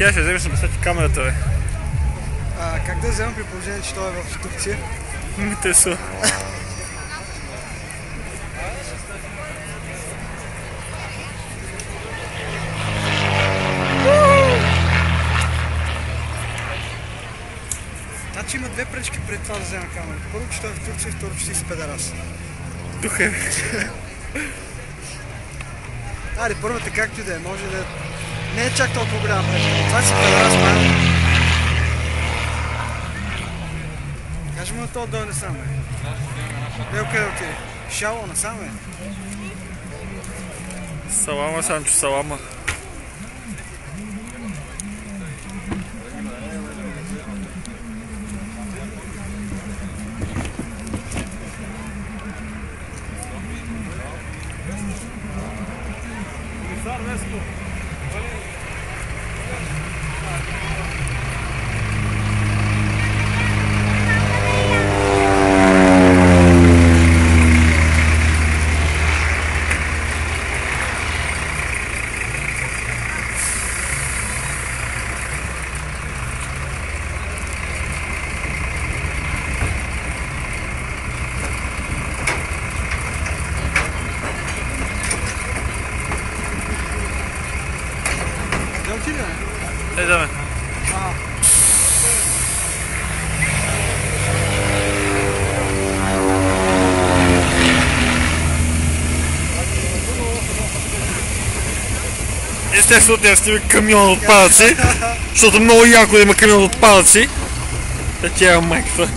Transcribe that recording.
Тя ще вземеш на ти камерата, бе. Как да вземам при положение, че той е в Турция? Те са. Значи има две пречки пред това да взема камерата. Първо, че той е в Турция и второ, че си педарас. Тук е. Аре, първата както и да е, може да... Не е чак толкова голяма пречка. Това си педарас, май. Кажи му на това дойде насам, бе. Къде отиде? Шало насам, бе. Салама, Санчо, салама. Идеме. Естествено, те снима камион от отпадъци, защото много яко да има камион от отпадъци. Да тя е майката.